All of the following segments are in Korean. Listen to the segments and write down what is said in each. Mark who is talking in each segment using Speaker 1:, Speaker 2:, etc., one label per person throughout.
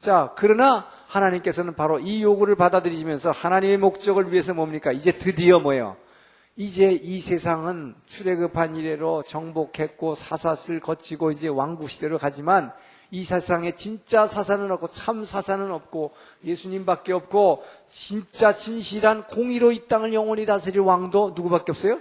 Speaker 1: 자, 그러나 하나님께서는 바로 이 요구를 받아들이시면서 하나님의 목적을 위해서 뭡니까? 이제 드디어 뭐예요? 이제 이 세상은 출애굽한 이래로 정복했고 사사슬 거치고 이제 왕국 시대로 가지만 이 세상에 진짜 사사는 없고 참 사사는 없고 예수님밖에 없고 진짜 진실한 공의로 이 땅을 영원히 다스릴 왕도 누구밖에 없어요?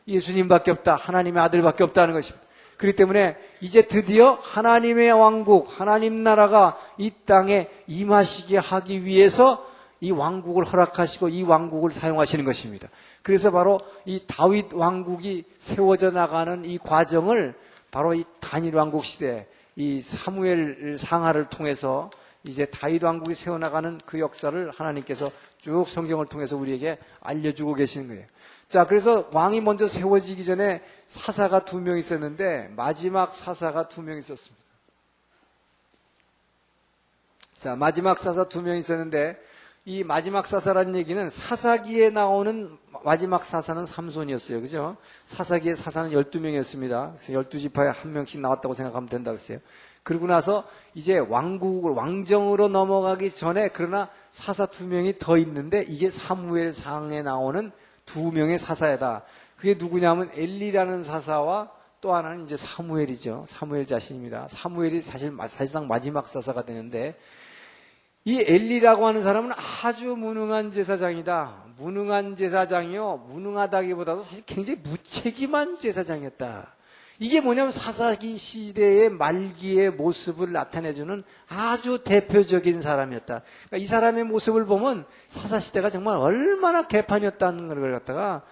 Speaker 1: 예수님밖에 없다. 하나님의 아들밖에 없다는 것입니다. 그렇기 때문에 이제 드디어 하나님의 왕국, 하나님 나라가 이 땅에 임하시게 하기 위해서 이 왕국을 허락하시고 이 왕국을 사용하시는 것입니다. 그래서 바로 이 다윗 왕국이 세워져 나가는 이 과정을 바로 이 단일 왕국 시대, 이 사무엘 상하를 통해서 이제 다윗 왕국이 세워나가는 그 역사를 하나님께서 쭉 성경을 통해서 우리에게 알려주고 계시는 거예요. 자, 그래서 왕이 먼저 세워지기 전에 사사가 2명 있었는데 마지막 사사가 2명 있었습니다. 자, 마지막 사사 2명 있었는데 이 마지막 사사라는 얘기는 사사기에 나오는 마지막 사사는 삼손이었어요. 그죠? 사사기의 사사는 12명이었습니다. 그래서 12지파에 1명씩 나왔다고 생각하면 된다고 했어요. 그러고 나서 이제 왕정으로 넘어가기 전에 그러나 사사 2명이 더 있는데 이게 사무엘상에 나오는 2명의 사사이다. 그게 누구냐면 엘리라는 사사와 또 하나는 이제 사무엘이죠. 사무엘 자신입니다. 사무엘이 사실상 마지막 사사가 되는데 이 엘리라고 하는 사람은 아주 무능한 제사장이다. 무능한 제사장이요. 무능하다기보다도 사실 굉장히 무책임한 제사장이었다. 이게 뭐냐면 사사기 시대의 말기의 모습을 나타내주는 아주 대표적인 사람이었다. 그러니까 이 사람의 모습을 보면 사사시대가 정말 얼마나 개판이었다는 걸 갖다가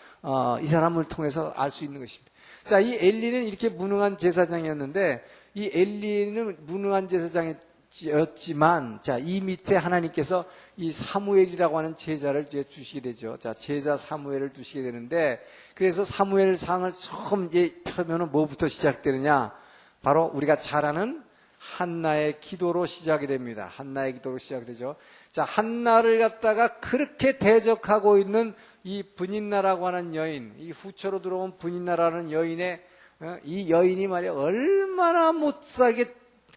Speaker 1: 이 사람을 통해서 알 수 있는 것입니다. 자, 이 엘리는 이렇게 무능한 제사장이었는데 이 엘리는 무능한 제사장이었지만 자, 이 밑에 하나님께서 이 사무엘이라고 하는 제자를 이제 주시게 되죠. 자, 제자 사무엘을 두시게 되는데 그래서 사무엘 상을 처음 이제 펴면은 뭐부터 시작되느냐? 바로 우리가 잘 아는 한나의 기도로 시작이 됩니다. 한나의 기도로 시작이 되죠. 자, 한나를 갖다가 그렇게 대적하고 있는 이 분인나라고 하는 여인, 이 후처로 들어온 분인나라는 여인의 이 여인이 말이야 얼마나 못살게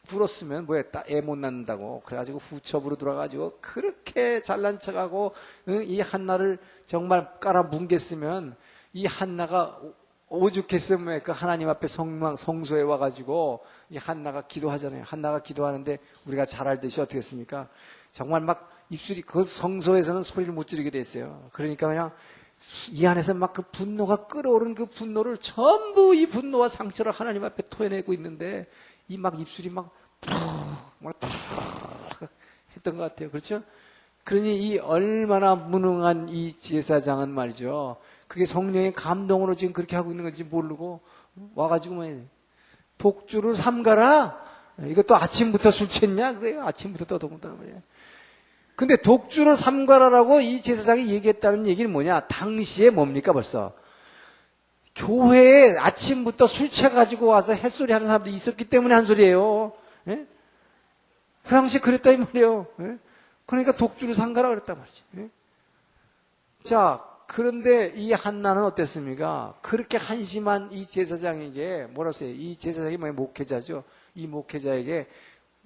Speaker 1: 굴었으면 뭐야 애 못 낳는다고 그래가지고 후첩으로 들어가가지고 그렇게 잘난 척하고 이 한나를 정말 깔아 뭉갰으면 이 한나가 오죽했으면 그 하나님 앞에 성소에 와가지고 이 한나가 기도하잖아요. 한나가 기도하는데 우리가 잘 알듯이 어떻게 했습니까? 정말 막 입술이 그 성소에서는 소리를 못 지르게 돼 있어요. 그러니까 그냥 이 안에서 막 그 분노가 끓어오른 그 분노를 전부 이 분노와 상처를 하나님 앞에 토해내고 있는데 이 막 입술이 막 했던 것 같아요. 그렇죠? 그러니 이 얼마나 무능한 이 제사장은 말이죠. 그게 성령의 감동으로 지금 그렇게 하고 있는 건지 모르고 와가지고 뭐 독주를 삼가라. 이것도 아침부터 술 취했냐? 그거예요. 아침부터 떠들었단 말이에요. 근데 독주를 삼가라라고 이 제사장이 얘기했다는 얘기는 뭐냐? 당시에 뭡니까 벌써? 교회에 아침부터 술 취해가지고 와서 햇소리 하는 사람들이 있었기 때문에 한 소리예요. 예? 그 당시에 그랬다 이 말이에요. 예? 그러니까 독주를 삼가라 그랬단 말이죠. 예? 자, 그런데 이 한나는 어땠습니까? 그렇게 한심한 이 제사장에게 뭐라 했어요? 이 제사장이 뭐예요? 목회자죠. 이 목회자에게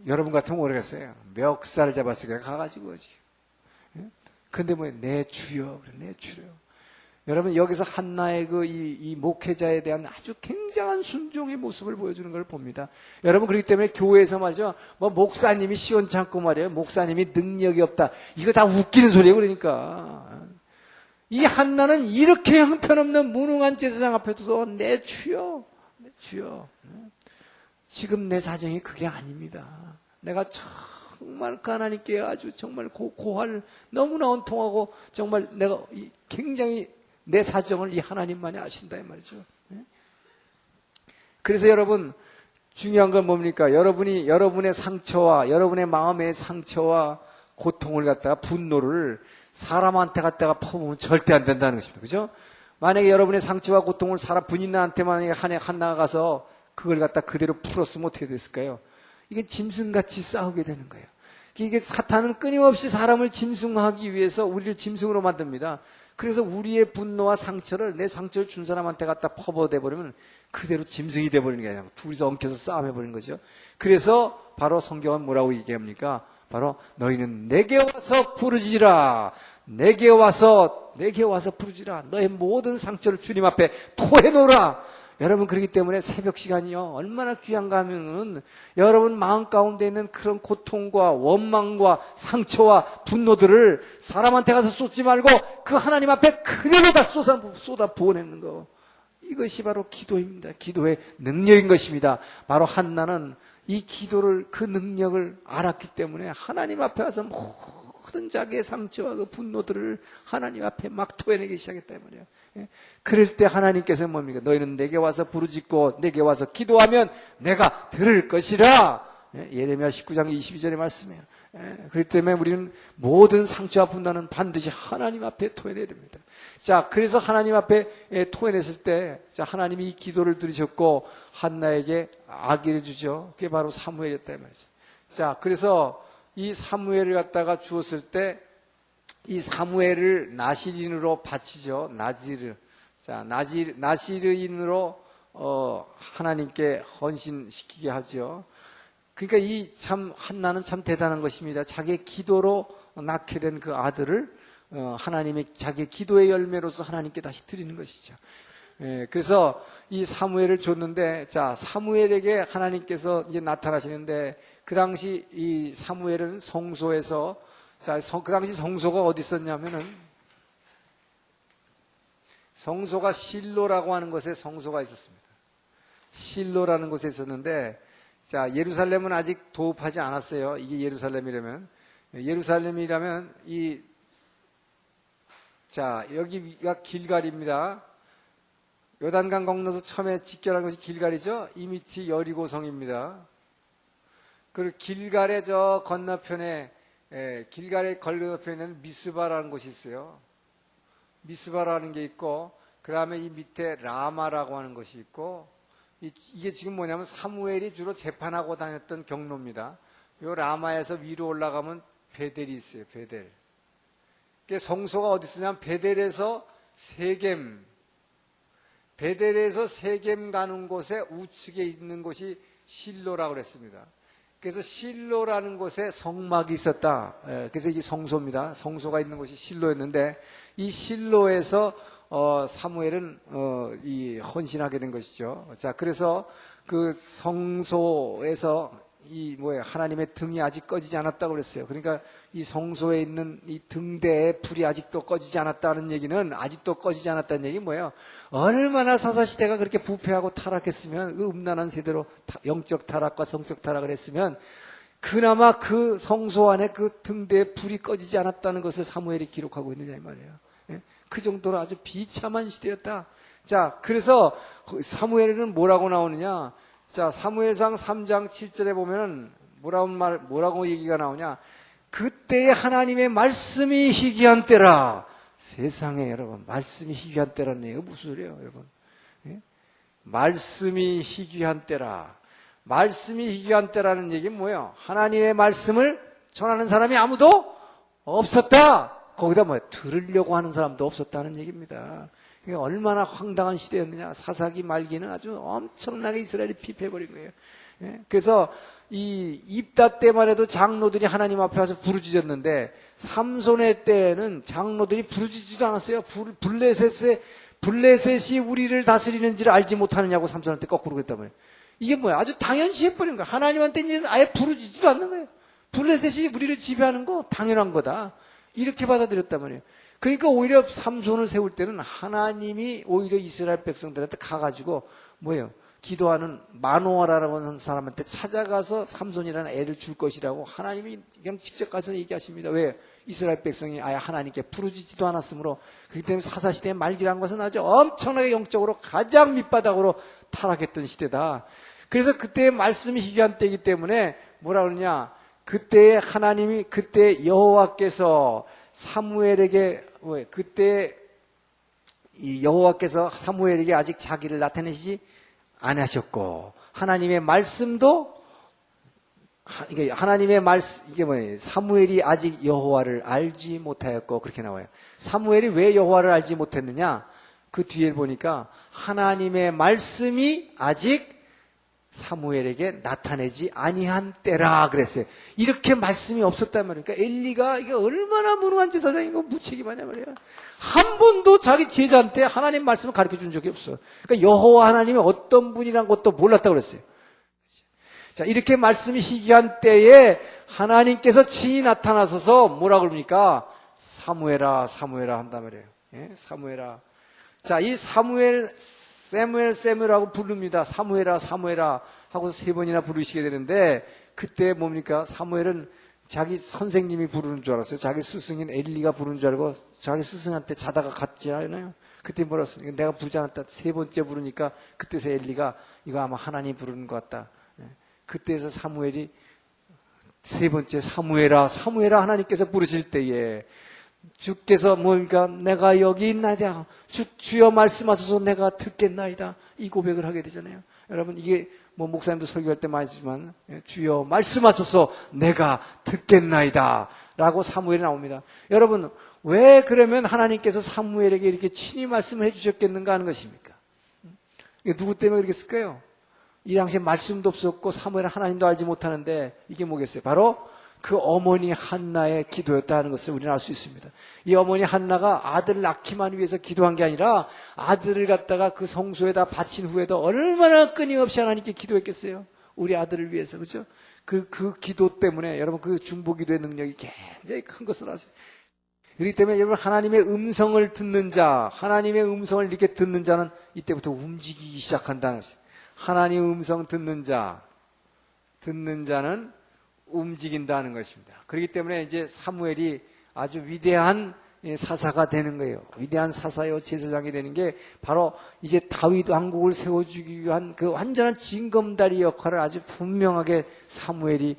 Speaker 1: 여러분 같으면 모르겠어요. 멱살을 잡았으니까 가가지고 오지. 예? 근데 뭐예요? 내 주여, 내 주여. 여러분 여기서 한나의 이 목회자에 대한 아주 굉장한 순종의 모습을 보여주는 걸 봅니다. 여러분 그렇기 때문에 교회에서 말이죠. 뭐 목사님이 시원찮고 말이에요. 목사님이 능력이 없다. 이거 다 웃기는 소리예요. 그러니까 이 한나는 이렇게 형편없는 무능한 제사장 앞에서 내 주여, 내 주여. 지금 내 사정이 그게 아닙니다. 내가 정말 하나님께 아주 정말 고할 너무나 원통하고 정말 내가 굉장히 내 사정을 이 하나님만이 아신다 이 말이죠. 그래서 여러분 중요한 건 뭡니까? 여러분이 여러분의 상처와 여러분의 마음의 상처와 고통을 갖다가 분노를 사람한테 갖다가 퍼부으면 절대 안 된다는 것입니다. 그죠? 만약에 여러분의 상처와 고통을 분인나한테 만약에 한나가 가서 그걸 갖다 그대로 풀었으면 어떻게 됐을까요? 이게 짐승같이 싸우게 되는 거예요. 이게 사탄은 끊임없이 사람을 짐승하기 위해서 우리를 짐승으로 만듭니다. 그래서 우리의 분노와 상처를 내 상처를 준 사람한테 갖다 퍼버려버리면 그대로 짐승이 돼버리는 거예요. 둘이서 엉켜서 싸움해버리는 거죠. 그래서 바로 성경은 뭐라고 얘기합니까? 바로 너희는 내게 와서 부르짖으라. 내게 와서 부르짖으라. 너의 모든 상처를 주님 앞에 토해놓으라. 여러분, 그렇기 때문에 새벽 시간이요, 얼마나 귀한가 하면은 여러분 마음 가운데 있는 그런 고통과 원망과 상처와 분노들을 사람한테 가서 쏟지 말고 그 하나님 앞에 그대로 다 쏟아 부어내는 거. 이것이 바로 기도입니다. 기도의 능력인 것입니다. 바로 한나는 이 기도를, 그 능력을 알았기 때문에 하나님 앞에 와서 모든 자기의 상처와 그 분노들을 하나님 앞에 막 토해내기 시작했다 이 말이에요. 그럴 때 하나님께서 뭡니까? 너희는 내게 와서 부르짖고 내게 와서 기도하면 내가 들을 것이라. 예레미야 19장 22절의 말씀이에요. 그렇기 때문에 우리는 모든 상처와 분노는 반드시 하나님 앞에 토해내야 됩니다. 자, 그래서 하나님 앞에 토해냈을 때, 자, 하나님이 이 기도를 들으셨고 한나에게 아기를 주죠. 그게 바로 사무엘이었다 이 말이죠. 자, 그래서 이 사무엘을 갖다가 주었을 때 이 사무엘을 나시린으로 바치죠. 나지르. 자, 나시르인으로 하나님께 헌신시키게 하죠. 그러니까 이 참 한나는 참 대단한 것입니다. 자기의 기도로 낳게 된 그 아들을 하나님의 자기의 기도의 열매로서 하나님께 다시 드리는 것이죠. 그래서 이 사무엘을 줬는데, 자, 사무엘에게 하나님께서 이제 나타나시는데, 그 당시 이 사무엘은 성소에서, 자, 그 당시 성소가 어디 있었냐면은, 성소가 실로라고 하는 곳에 성소가 있었습니다. 실로라는 곳에 있었는데, 자, 예루살렘은 아직 도읍하지 않았어요. 이게 예루살렘이라면. 자, 여기가 길갈입니다. 요단강 건너서 처음에 직결한 것이 길갈이죠. 이 밑이 여리고성입니다. 그리고 길갈의 저 건너편에, 길갈의 건너편에는 미스바라는 곳이 있어요. 미스바라는 게 있고, 그 다음에 이 밑에 라마라고 하는 것이 있고, 이게 지금 뭐냐면 사무엘이 주로 재판하고 다녔던 경로입니다. 요 라마에서 위로 올라가면 베델이 있어요. 베델. 성소가 어디 있으냐면 베델에서 세겜 가는 곳에 우측에 있는 곳이 실로라고 그랬습니다. 그래서 실로라는 곳에 성막이 있었다. 그래서 이게 성소입니다. 성소가 있는 곳이 실로였는데, 이 실로에서 사무엘은 이 헌신하게 된 것이죠. 자, 그래서 그 성소에서 하나님의 등이 아직 꺼지지 않았다고 그랬어요. 그러니까 이 성소에 있는 이 등대에 불이 아직도 꺼지지 않았다는 얘기는, 아직도 꺼지지 않았다는 얘기 뭐예요? 얼마나 사사시대가 그렇게 부패하고 타락했으면, 그 음란한 세대로 영적 타락과 성적 타락을 했으면, 그나마 그 성소 안에 그 등대에 불이 꺼지지 않았다는 것을 사무엘이 기록하고 있느냐 이 말이에요. 그 정도로 아주 비참한 시대였다. 자, 그래서 사무엘은 뭐라고 나오느냐? 자, 사무엘상 3장 7절에 보면은 뭐라고 얘기가 나오냐? 그때의 하나님의 말씀이 희귀한 때라. 세상에 여러분, 말씀이 희귀한 때라는 얘기가 무슨 소리예요, 여러분? 말씀이 희귀한 때라. 말씀이 희귀한 때라는 얘기는 뭐예요? 하나님의 말씀을 전하는 사람이 아무도 없었다. 거기다 들으려고 하는 사람도 없었다는 얘기입니다. 이게 얼마나 황당한 시대였느냐. 사사기 말기는 아주 엄청나게 이스라엘이 피폐해버린 거예요. 그래서 이 입다 때만 해도 장로들이 하나님 앞에 와서 부르짖었는데, 삼손의 때에는 장로들이 부르짖지도 않았어요. 블레셋이 우리를 다스리는지를 알지 못하느냐고 삼손한테 거꾸로 그랬단 말이에요. 이게 뭐야? 아주 당연시해버린 거야. 하나님한테 이제 아예 부르짖지도 않는 거예요. 블레셋이 우리를 지배하는 거 당연한 거다. 이렇게 받아들였단 말이에요. 그러니까 오히려 삼손을 세울 때는 하나님이 오히려 이스라엘 백성들한테 가가지고 기도하는 마노아라고 하는 사람한테 찾아가서 삼손이라는 애를 줄 것이라고 하나님이 그냥 직접 가서 얘기하십니다. 왜? 이스라엘 백성이 아예 하나님께 부르짖지도 않았으므로. 그렇기 때문에 사사시대의 말기란 것은 아주 엄청나게 영적으로 가장 밑바닥으로 타락했던 시대다. 그래서 그때의 말씀이 희귀한 때이기 때문에 뭐라 그러냐? 그때 여호와께서 사무엘에게, 그때 여호와께서 사무엘에게 아직 자기를 나타내시지 않으셨고, 하나님의 말씀도, 사무엘이 아직 여호와를 알지 못하였고, 그렇게 나와요. 사무엘이 왜 여호와를 알지 못했느냐? 그 뒤에 보니까 하나님의 말씀이 아직 사무엘에게 나타내지 아니한 때라 그랬어요. 이렇게 말씀이 없었단 말이에요. 그러니까 엘리가 이게 얼마나 무능한 제사장이고 무책임하냐 말이에요. 한 번도 자기 제자한테 하나님 말씀을 가르쳐 준 적이 없어. 그러니까 여호와 하나님이 어떤 분이란 것도 몰랐다고 그랬어요. 자, 이렇게 말씀이 희귀한 때에 하나님께서 친히 나타나셔서 뭐라 그럽니까? 사무엘아, 사무엘아 한단 말이에요. 예? 사무엘아. 자, 이 사무엘하고 부릅니다. 사무엘아, 사무엘아 하고서 3번이나 부르시게 되는데, 그때 뭡니까? 사무엘은 자기 선생님이 부르는 줄 알았어요. 자기 스승인 엘리가 부르는 줄 알고, 자기 스승한테 자다가 갔지 않아요? 그때 뭐라 했습니까? 내가 부르지 않았다. 3번째 부르니까, 그때서 엘리가 이거 아마 하나님 부르는 것 같다. 그때서 사무엘이 3번째 사무엘아, 사무엘아 하나님께서 부르실 때에, 주께서 뭡니까? 내가 여기 있나이다. 주여 말씀하소서 내가 듣겠나이다. 이 고백을 하게 되잖아요. 여러분, 이게 뭐 목사님도 설교할 때 많이 하지만, 주여 말씀하소서 내가 듣겠나이다. 라고 사무엘이 나옵니다. 여러분, 왜 그러면 하나님께서 사무엘에게 이렇게 친히 말씀을 해주셨겠는가 하는 것입니까? 이게 누구 때문에 그러겠을까요? 이 당시에 말씀도 없었고 사무엘은 하나님도 알지 못하는데 이게 뭐겠어요? 바로 그 어머니 한나의 기도였다는 것을 우리는 알 수 있습니다. 이 어머니 한나가 아들을 낳기만 위해서 기도한 게 아니라 아들을 갖다가 그 성소에다 바친 후에도 얼마나 끊임없이 하나님께 기도했겠어요. 우리 아들을 위해서. 그렇죠? 그 기도 때문에 여러분 그 중보기도의 능력이 굉장히 큰 것을 아세요. 그렇기 때문에 여러분 하나님의 음성을 듣는 자, 하나님의 음성을 이렇게 듣는 자는 이때부터 움직이기 시작한다는 것이에요. 하나님 음성 듣는 자는 움직인다는 것입니다. 그렇기 때문에 이제 사무엘이 아주 위대한 사사가 되는 거예요. 위대한 사사요 제사장이 되는 게 바로 이제 다윗 왕국을 세워주기 위한 그 완전한 징검다리 역할을 아주 분명하게 사무엘이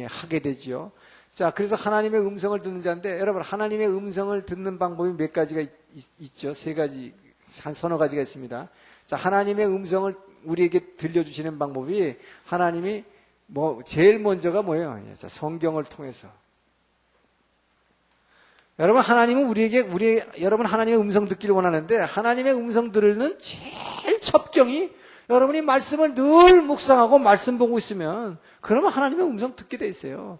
Speaker 1: 하게 되지요. 자, 그래서 하나님의 음성을 듣는 자인데 여러분 하나님의 음성을 듣는 방법이 몇 가지가 있죠. 3가지, 한 서너 가지가 있습니다. 자, 하나님의 음성을 우리에게 들려주시는 방법이 하나님이 제일 먼저가 뭐예요? 자, 성경을 통해서. 여러분, 하나님은 여러분 하나님의 음성 듣기를 원하는데, 하나님의 음성 들으는 제일 첩경이 여러분이 말씀을 늘 묵상하고 말씀 보고 있으면, 그러면 하나님의 음성 듣게 돼 있어요.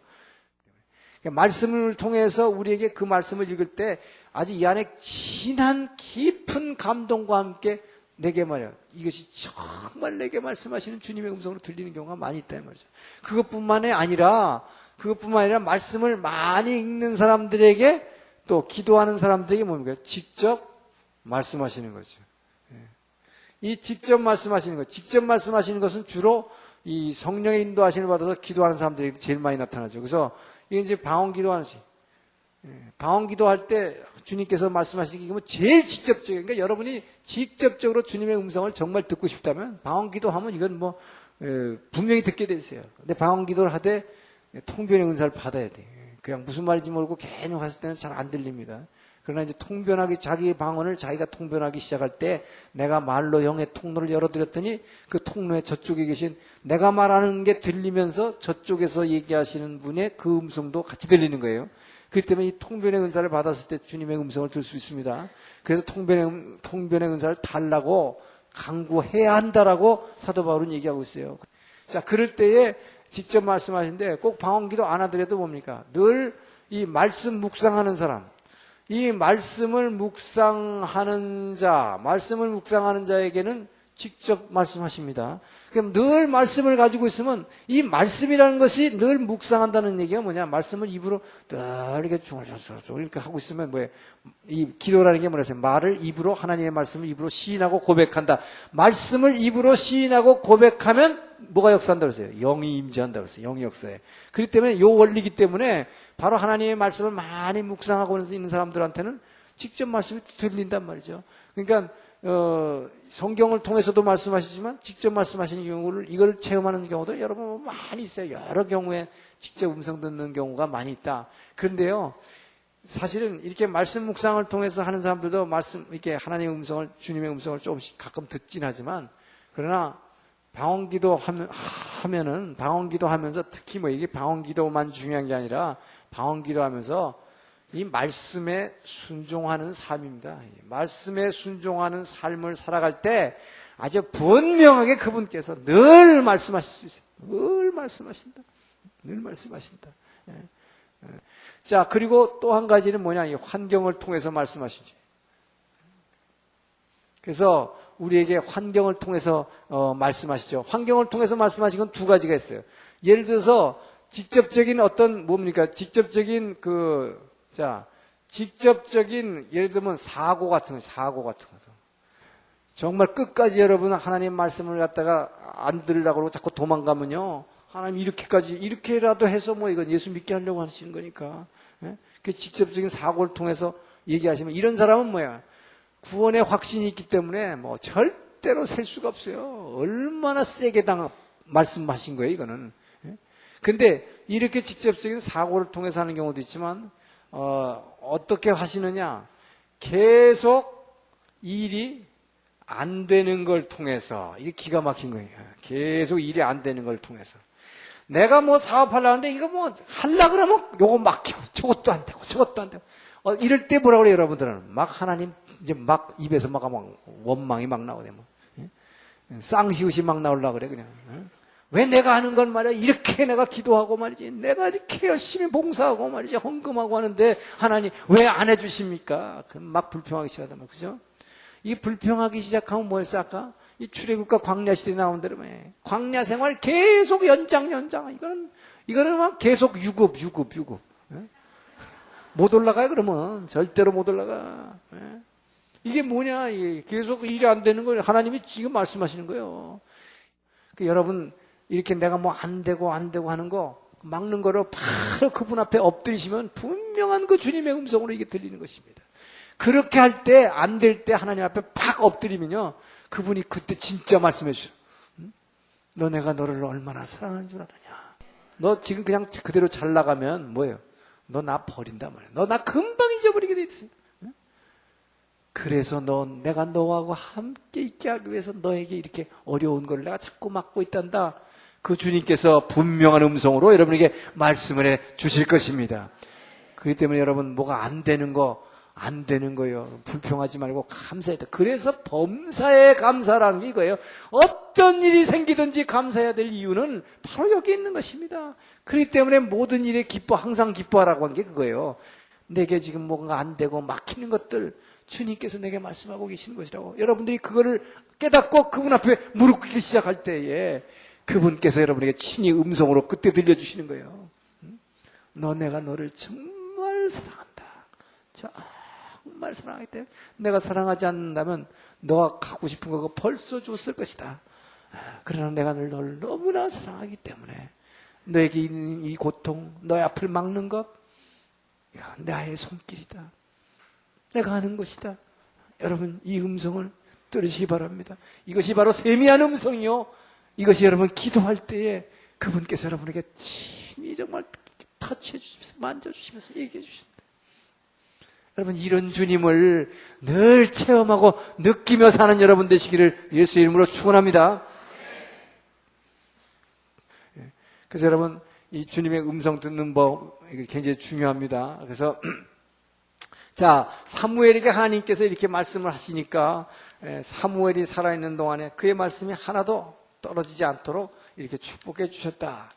Speaker 1: 그러니까 말씀을 통해서 우리에게 그 말씀을 읽을 때 아주 이 안에 진한 깊은 감동과 함께 내게 말이야. 이것이 정말 내게 말씀하시는 주님의 음성으로 들리는 경우가 많이 있다 말이죠. 그것뿐만이 아니라 말씀을 많이 읽는 사람들에게 또 기도하는 사람들에게 뭡니까? 직접 말씀하시는 거죠. 이 직접 말씀하시는 것, 직접 말씀하시는 것은 주로 이 성령의 인도하심을 받아서 기도하는 사람들에게 제일 많이 나타나죠. 그래서 이게 이제 방언 기도하는 시. 방언 기도할 때 주님께서 말씀하시는 게 제일 직접적이에요. 그러니까 여러분이 직접적으로 주님의 음성을 정말 듣고 싶다면 방언 기도하면 이건 분명히 듣게 돼 있어요. 근데 방언 기도를 하되 통변의 은사를 받아야 돼. 그냥 무슨 말인지 모르고 괜히 했을 때는 잘 안 들립니다. 그러나 이제 자기 방언을 자기가 통변하기 시작할 때 내가 말로 영의 통로를 열어드렸더니 그 통로에 저쪽에 계신 내가 말하는 게 들리면서 저쪽에서 얘기하시는 분의 그 음성도 같이 들리는 거예요. 그렇기 때문에 이 통변의 은사를 받았을 때 주님의 음성을 들을 수 있습니다. 그래서 통변의 은사를 달라고 강구해야 한다라고 사도 바울은 얘기하고 있어요. 자, 그럴 때에 직접 말씀하시는데 꼭 방언기도 안 하더라도 뭡니까? 늘 이 말씀 묵상하는 사람, 이 말씀을 묵상하는 자에게는 직접 말씀하십니다. 그럼 늘 말씀을 가지고 있으면 이 말씀이라는 것이 늘 묵상한다는 얘기가 뭐냐? 말씀을 입으로 늘 이렇게 중얼중얼 이렇게 하고 있으면 뭐예요? 이 기도라는 게 뭐라서요? 말을 입으로 하나님의 말씀을 입으로 시인하고 고백한다. 말씀을 입으로 시인하고 고백하면 뭐가 역사한다고 했어요? 영이 임재한다고 했어요. 영이 역사해. 그렇기 때문에 이 원리이기 때문에 바로 하나님의 말씀을 많이 묵상하고 있는 사람들한테는 직접 말씀이 들린단 말이죠. 그러니까 성경을 통해서도 말씀하시지만 직접 말씀하시는 이걸 체험하는 경우도 여러분 많이 있어요. 여러 경우에 직접 음성 듣는 경우가 많이 있다. 그런데요, 사실은 이렇게 말씀 묵상을 통해서 하는 사람들도 이렇게 하나님의 음성을, 주님의 음성을 조금씩 가끔 듣긴 하지만, 그러나 방언기도 하면서 특히 이게 방언기도만 중요한 게 아니라 방언기도 하면서 이 말씀에 순종하는 삶입니다. 이 말씀에 순종하는 삶을 살아갈 때 아주 분명하게 그분께서 늘 말씀하실 수 있어요. 늘 말씀하신다. 늘 말씀하신다. 예. 자, 그리고 또 한 가지는 뭐냐? 이 환경을 통해서 말씀하시죠. 그래서 우리에게 환경을 통해서 말씀하시죠. 환경을 통해서 말씀하신 건 두 가지가 있어요. 예를 들어서 직접적인 어떤 뭡니까? 직접적인 직접적인 예를 들면 사고 같은 거. 정말 끝까지 여러분 하나님 말씀을 갖다가 안 들으려고 그러고 자꾸 도망가면요. 하나님 이렇게라도 해서 뭐 이건 예수 믿게 하려고 하시는 거니까. 예? 그 직접적인 사고를 통해서 얘기하시면 이런 사람은 뭐야? 구원의 확신이 있기 때문에 뭐 절대로 셀 수가 없어요. 얼마나 세게 말씀하신 거예요, 이거는. 예? 근데 이렇게 직접적인 사고를 통해서 하는 경우도 있지만, 어떻게 하시느냐? 계속 일이 안 되는 걸 통해서, 이게 기가 막힌 거예요. 계속 일이 안 되는 걸 통해서. 내가 뭐 사업하려고 하는데 이거 뭐 하려고 그러면 요거 막히고 저것도 안 되고 저것도 안 되고. 이럴 때 뭐라고 그래요, 여러분들은? 막 하나님 이제 막 입에서 막 원망이 막 나오네. 뭐. 쌍시옷이 막 나오려고 그래, 그냥. 왜 내가 하는 건 말이야. 이렇게 내가 기도하고 말이지. 내가 이렇게 열심히 봉사하고 말이지. 헌금하고 하는데 하나님 왜 안 해주십니까? 막 불평하기 시작하단 말이야. 그죠? 이 불평하기 시작하면 뭐였어, 아까? 이 출애굽과 광야 시대에 나온 대로 광야 생활 계속 연장. 이거는 막 계속 유급. 못 올라가요, 그러면. 절대로 못 올라가. 이게 뭐냐, 이게 계속 일이 안 되는 걸 하나님이 지금 말씀하시는 거예요. 여러분, 이렇게 내가 뭐 안 되고 하는 거, 막는 거로 바로 그분 앞에 엎드리시면 분명한 그 주님의 음성으로 이게 들리는 것입니다. 그렇게 할 때, 안 될 때 하나님 앞에 팍 엎드리면요, 그분이 그때 진짜 말씀해 주셔. 너 내가 너를 얼마나 사랑하는 줄 아느냐. 너 지금 그냥 그대로 잘 나가면 뭐예요? 너 나 버린단 말이야. 너 나 금방 잊어버리게 돼 있어. 그래서 내가 너하고 함께 있게 하기 위해서 너에게 이렇게 어려운 걸 내가 자꾸 막고 있단다. 그 주님께서 분명한 음성으로 여러분에게 말씀을 해 주실 것입니다. 그렇기 때문에 여러분 뭐가 안 되는 거예요. 불평하지 말고 감사해야 돼. 그래서 범사에 감사라는 게 이거예요. 어떤 일이 생기든지 감사해야 될 이유는 바로 여기 있는 것입니다. 그렇기 때문에 모든 일에 항상 기뻐하라고 한 게 그거예요. 내게 지금 뭔가 안 되고 막히는 것들 주님께서 내게 말씀하고 계시는 것이라고. 여러분들이 그거를 깨닫고 그분 앞에 무릎 꿇기 시작할 때에 그분께서 여러분에게 친히 음성으로 그때 들려주시는 거예요. 너 내가 너를 정말 사랑한다. 정말 사랑하기 때문에 내가 사랑하지 않는다면 너가 갖고 싶은 거 벌써 줬을 것이다. 그러나 내가 너를 너무나 사랑하기 때문에 너에게 있는 이 고통, 너의 앞을 막는 것 나의 손길이다. 내가 하는 것이다. 여러분 이 음성을 들으시기 바랍니다. 이것이 바로 세미한 음성이요. 이것이 여러분 기도할 때에 그분께서 여러분에게 친히 정말 터치해 주시면서 만져주시면서 얘기해 주신다. 여러분 이런 주님을 늘 체험하고 느끼며 사는 여러분 되시기를 예수의 이름으로 축원합니다. 그래서 여러분 이 주님의 음성 듣는 법 굉장히 중요합니다. 그래서 자, 사무엘에게 하나님께서 이렇게 말씀을 하시니까 사무엘이 살아있는 동안에 그의 말씀이 하나도 떨어지지 않도록 이렇게 축복해 주셨다.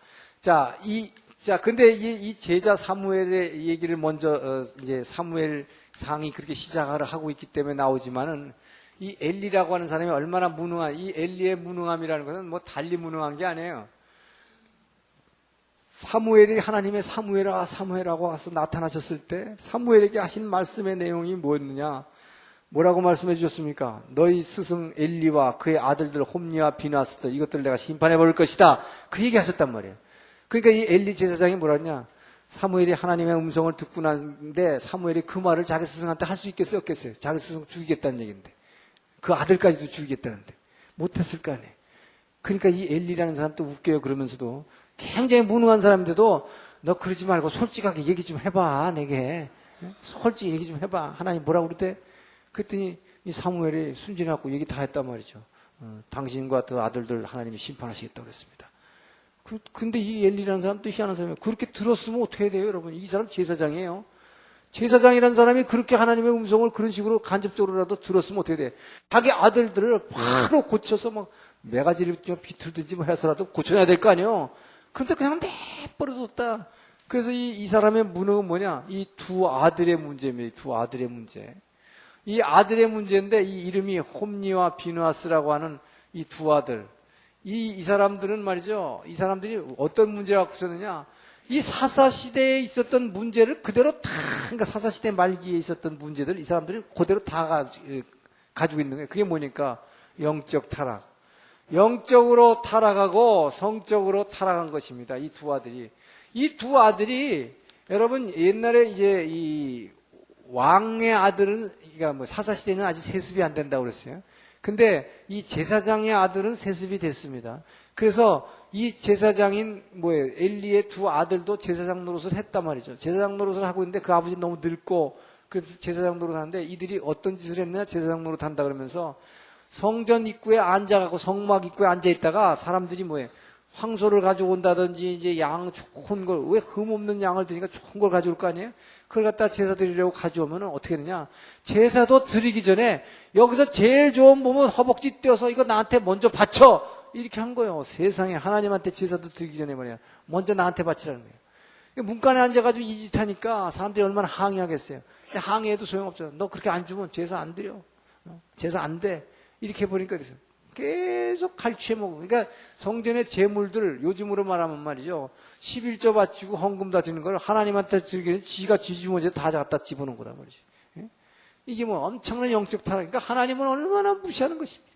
Speaker 1: 근데 이 제자 사무엘의 얘기를 먼저 이제 사무엘 상이 그렇게 시작을 하고 있기 때문에 나오지만은 이 엘리라고 하는 사람이 얼마나 이 엘리의 무능함이라는 것은 뭐 달리 무능한 게 아니에요. 사무엘이 하나님의 사무엘하고 와서 나타나셨을 때 사무엘에게 하신 말씀의 내용이 뭐였느냐? 뭐라고 말씀해 주셨습니까? 너희 스승 엘리와 그의 아들들 홈리와 비나스들 이것들을 내가 심판해 볼 것이다. 그 얘기 하셨단 말이에요. 그러니까 이 엘리 제사장이 뭐라 했냐? 사무엘이 하나님의 음성을 듣고 났는데 사무엘이 그 말을 자기 스승한테 할 수 있겠어요? 없겠어요? 자기 스승 죽이겠다는 얘기인데 그 아들까지도 죽이겠다는데 못했을 거 아니에요. 그러니까 이 엘리라는 사람도 웃겨요. 그러면서도 굉장히 무능한 사람인데도 너 그러지 말고 솔직하게 얘기 좀 해봐. 내게 솔직히 얘기 좀 해봐. 하나님 뭐라고 그러대? 그랬더니 이 사무엘이 순진하고 얘기 다 했단 말이죠. 당신과 그 아들들 하나님이 심판하시겠다고 그랬습니다. 근데 이 엘리라는 사람도 희한한 사람이에요. 그렇게 들었으면 어떻게 해야 돼요, 여러분? 이 사람 제사장이에요. 제사장이라는 사람이 그렇게 하나님의 음성을 그런 식으로 간접적으로라도 들었으면 어떻게 돼? 자기 아들들을 바로 고쳐서 막 매가지를 비틀든지 뭐 해서라도 고쳐야 될 거 아니에요. 그런데 그냥 내버려뒀다. 그래서 이 사람의 무능은 뭐냐? 이 두 아들의 문제입니다. 두 아들의 문제. 이 아들의 문제인데 이 이름이 홈니와 비누아스라고 하는 이 두 아들. 이 사람들은 말이죠. 이 사람들이 어떤 문제를 갖고 있었느냐? 이 사사시대에 있었던 문제를 그대로 다, 그러니까 사사시대 말기에 있었던 문제들, 이 사람들이 그대로 다 가지고 있는 거예요. 그게 뭐니까? 영적 타락. 영적으로 타락하고 성적으로 타락한 것입니다. 이 두 아들이. 이 두 아들이, 여러분, 옛날에 이제 이 왕의 아들은, 그러니까 뭐 사사시대는 아직 세습이 안 된다고 그랬어요. 근데 이 제사장의 아들은 세습이 됐습니다. 그래서 이 제사장인 엘리의 두 아들도 제사장 노릇을 했단 말이죠. 제사장 노릇을 하고 있는데 그 아버지 너무 늙고 그래서 제사장 노릇 하는데 이들이 어떤 짓을 했냐? 제사장 노릇 한다 그러면서 성전 입구에 앉아가고 성막 입구에 앉아 있다가 사람들이 황소를 가져온다든지 이제 양 좋은 걸, 왜 흠없는 양을 드니까 좋은 걸 가져올 거 아니에요? 그걸 갖다 제사 드리려고 가져오면 어떻게 되냐? 제사도 드리기 전에 여기서 제일 좋은 몸은 허벅지 떼어서 이거 나한테 먼저 바쳐! 이렇게 한 거예요. 세상에 하나님한테 제사도 드리기 전에 말이야. 먼저 나한테 바치라는 거예요. 문간에 앉아가지고 이 짓 하니까 사람들이 얼마나 항의하겠어요. 항의해도 소용없죠. 너 그렇게 안 주면 제사 안 드려. 제사 안 돼. 이렇게 해버리니까 그래서 계속 갈취해 먹어. 그러니까 성전의 제물들, 요즘으로 말하면 말이죠. 11조 바치고 헌금 다 드리는 걸 하나님한테 드리기는 지가 쥐주머니에 다 갖다 집어넣은 거란 말이지. 이게 엄청난 영적 타락. 그러니까 하나님은 얼마나 무시하는 것입니까?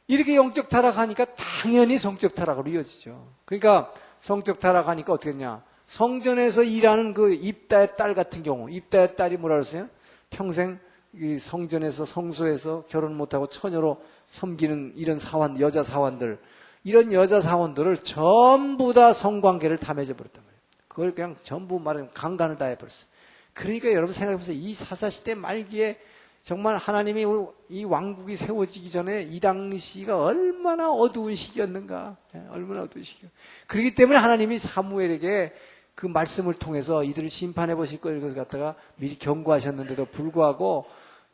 Speaker 1: 이렇게 영적 타락하니까 당연히 성적 타락으로 이어지죠. 그러니까 성적 타락하니까 어떻게 했냐. 성전에서 일하는 그 입다의 딸 같은 경우, 입다의 딸이 뭐라 그랬어요? 평생 이 성전에서 성소에서 결혼 못하고 처녀로 섬기는 이런 사원, 여자 사원들, 이런 여자 사원들을 전부 다 성관계를 다 맺어버렸단 말이에요. 그걸 그냥 전부 말하면 강간을 다 해버렸어요. 그러니까 여러분 생각해보세요. 이 사사시대 말기에 정말 하나님이 이 왕국이 세워지기 전에 이 당시가 얼마나 어두운 시기였는가. 얼마나 어두운 시기였는가. 그렇기 때문에 하나님이 사무엘에게 그 말씀을 통해서 이들을 심판해 보실 것을 갖다가 미리 경고하셨는데도 불구하고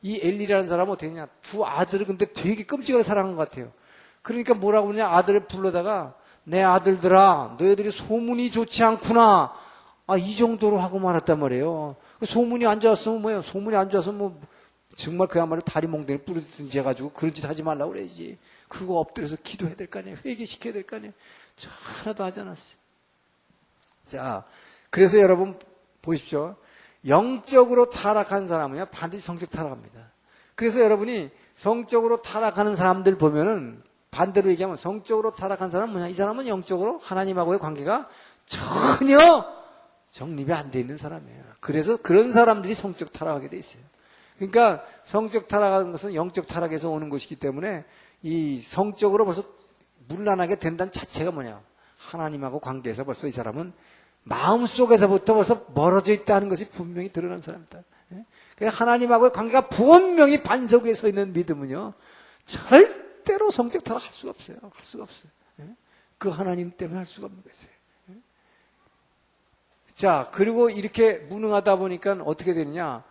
Speaker 1: 이 엘리라는 사람은 어떻게 했냐. 두 아들을 근데 되게 끔찍하게 사랑한 것 같아요. 그러니까 뭐라고 그러냐. 아들을 불러다가 내 아들들아 너희들이 소문이 좋지 않구나. 이 정도로 하고 말았단 말이에요. 소문이 안 좋았으면 뭐예요. 소문이 안 좋아서 정말 그야말로 다리 몽둥이를 뿌리든지 해가지고 그런 짓 하지 말라고 그래야지. 그리고 엎드려서 기도해야 될 거 아니에요. 회개시켜야 될 거 아니에요. 저 하나도 하지 않았어요. 자, 그래서 여러분 보십시오. 영적으로 타락한 사람은요 반드시 성적 타락합니다. 그래서 여러분이 성적으로 타락하는 사람들 보면은 반대로 얘기하면 성적으로 타락한 사람은 뭐냐? 이 사람은 영적으로 하나님하고의 관계가 전혀 정립이 안 돼 있는 사람이에요. 그래서 그런 사람들이 성적 타락하게 돼 있어요. 그러니까 성적 타락하는 것은 영적 타락에서 오는 것이기 때문에 이 성적으로 벌써 문란하게 된다는 자체가 뭐냐? 하나님하고 관계에서 벌써 이 사람은 마음속에서부터 벌써 멀어져 있다는 것이 분명히 드러난 사람이다. 그러니까 하나님하고의 관계가 분명히 반석 위에 서 있는 믿음은요. 절대로 성적 타락할 수가 없어요. 할 수가 없어요. 그 하나님 때문에 할 수가 없는 것이에요. 자, 그리고 이렇게 무능하다 보니까 어떻게 되느냐?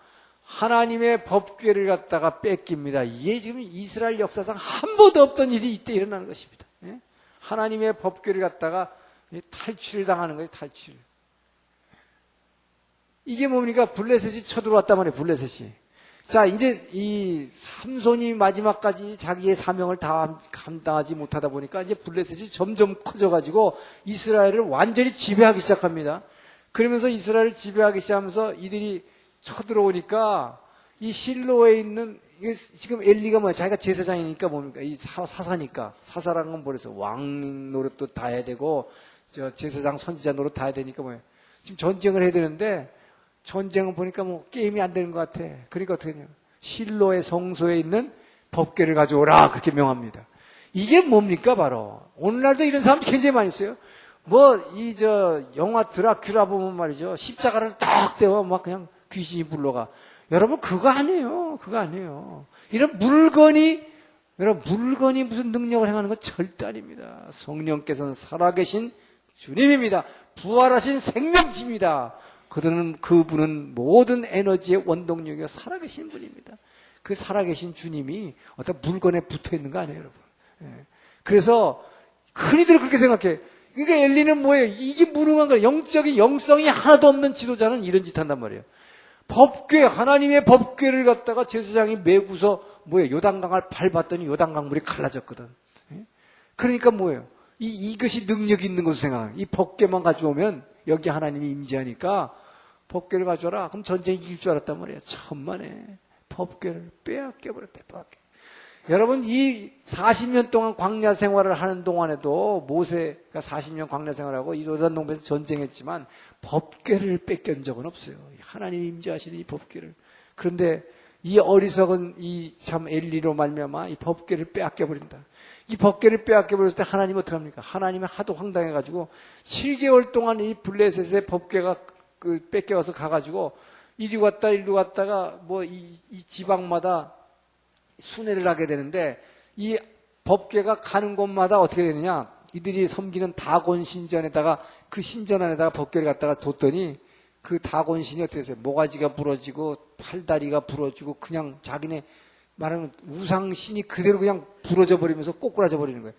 Speaker 1: 하나님의 법궤를 갖다가 뺏깁니다. 이게 지금 이스라엘 역사상 한 번도 없던 일이 이때 일어나는 것입니다. 하나님의 법궤를 갖다가 탈취를 당하는 거예요. 탈취를. 이게 뭡니까? 블레셋이 쳐들어왔단 말이에요. 블레셋이. 자, 이제 이 삼손이 마지막까지 자기의 사명을 다 감당하지 못하다 보니까 이제 블레셋이 점점 커져가지고 이스라엘을 완전히 지배하기 시작합니다. 그러면서 이스라엘을 지배하기 시작하면서 이들이 쳐들어오니까 이 실로에 있는 지금 엘리가 뭐야? 자기가 제사장이니까 뭡니까? 이 사사니까. 사사라는 건 뭐래서 왕 노릇도 다 해야 되고 제사장 선지자 노릇 다 해야 되니까 뭐예요? 지금 전쟁을 해야 되는데 전쟁을 보니까 게임이 안 되는 것 같아. 그러니까 어떻게 하냐? 실로의 성소에 있는 법궤를 가져오라 그렇게 명합니다. 이게 뭡니까? 바로 오늘날도 이런 사람들 굉장히 많이 있어요. 영화 드라큘라 보면 말이죠. 십자가를 딱 떼어 막 그냥 귀신이 불러가. 여러분 그거 아니에요. 그거 아니에요. 이런 물건이 무슨 능력을 행하는 건 절대 아닙니다. 성령께서는 살아계신 주님입니다. 부활하신 생명지입니다. 그분은 모든 에너지의 원동력이요 살아계신 분입니다. 그 살아계신 주님이 어떤 물건에 붙어 있는 거 아니에요, 여러분? 예. 그래서 흔히들 그렇게 생각해. 그러니까 엘리는 뭐예요? 이게 무능한 거예요. 영적인 영성이 하나도 없는 지도자는 이런 짓 한단 말이에요. 법궤, 하나님의 법궤를 갖다가 제사장이 메고서 요단강을 밟았더니 요단강물이 갈라졌거든. 예? 그러니까 뭐예요? 이것이 능력이 있는 것으로 생각해요. 이 법궤만 가져오면 여기 하나님이 임재하니까 법궤를 가져와라. 그럼 전쟁이 이길 줄 알았단 말이에요. 천만에 법궤를 빼앗겨버렸대. 여러분, 이 40년 동안 광야 생활을 하는 동안에도 모세가 40년 광야 생활하고 이 요단 동편에서 전쟁했지만 법궤를 뺏긴 적은 없어요. 하나님이 임재하시는 이 법궤를. 그런데 이 어리석은 이 참 엘리로 말미암아 이 법궤를 빼앗겨 버린다. 이 법궤를 빼앗겨 버렸을 때 하나님은 어떻게 합니까? 하나님은 하도 황당해 가지고 7개월 동안 이 블레셋의 법궤가 뺏겨가서 가가지고 이리 갔다 일로 갔다가 이 지방마다 순회를 하게 되는데 이 법궤가 가는 곳마다 어떻게 되느냐? 이들이 섬기는 다곤 신전에다가 그 신전 안에다가 법궤를 갖다가 뒀더니 그 다곤 신이 어떻게 됐어요? 모가지가 부러지고 팔다리가 부러지고 그냥 자기네 말하면 우상신이 그대로 그냥 부러져 버리면서 꼬꾸라져 버리는 거예요.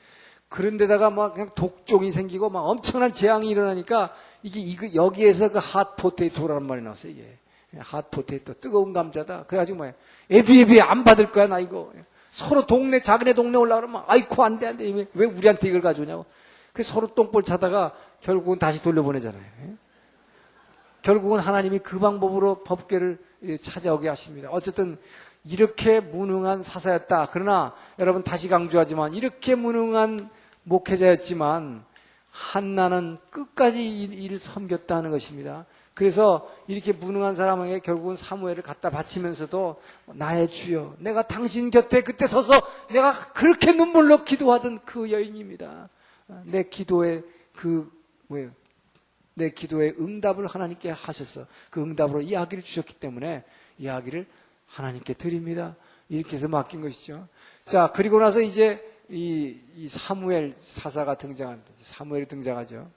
Speaker 1: 그런데다가 막 그냥 독종이 생기고 막 엄청난 재앙이 일어나니까 이거 여기에서 그 핫포테이토라는 말이 나왔어요. 이게 핫포테이토 뜨거운 감자다. 그래가지고 뭐야 에비 안 받을 거야 나 이거. 서로 자기네 동네 올라가면 아이쿠 안 돼 왜 우리한테 이걸 가져오냐고. 그래서 서로 똥볼 차다가 결국은 다시 돌려보내잖아요. 결국은 하나님이 그 방법으로 법궤를 찾아오게 하십니다. 어쨌든 이렇게 무능한 사사였다. 그러나 여러분 다시 강조하지만 이렇게 무능한 목회자였지만 한나는 끝까지 이를 섬겼다는 것입니다. 그래서 이렇게 무능한 사람에게 결국은 사무엘을 갖다 바치면서도 나의 주여 내가 당신 곁에 그때 서서 내가 그렇게 눈물로 기도하던 그 여인입니다. 내 기도의 내 기도의 응답을 하나님께 하셔서 그 응답으로 이 아기를 주셨기 때문에 이 아기를 하나님께 드립니다. 이렇게 해서 맡긴 것이죠. 자, 그리고 나서 이제 이 사무엘 사사가 등장합니다. 사무엘이 등장하죠.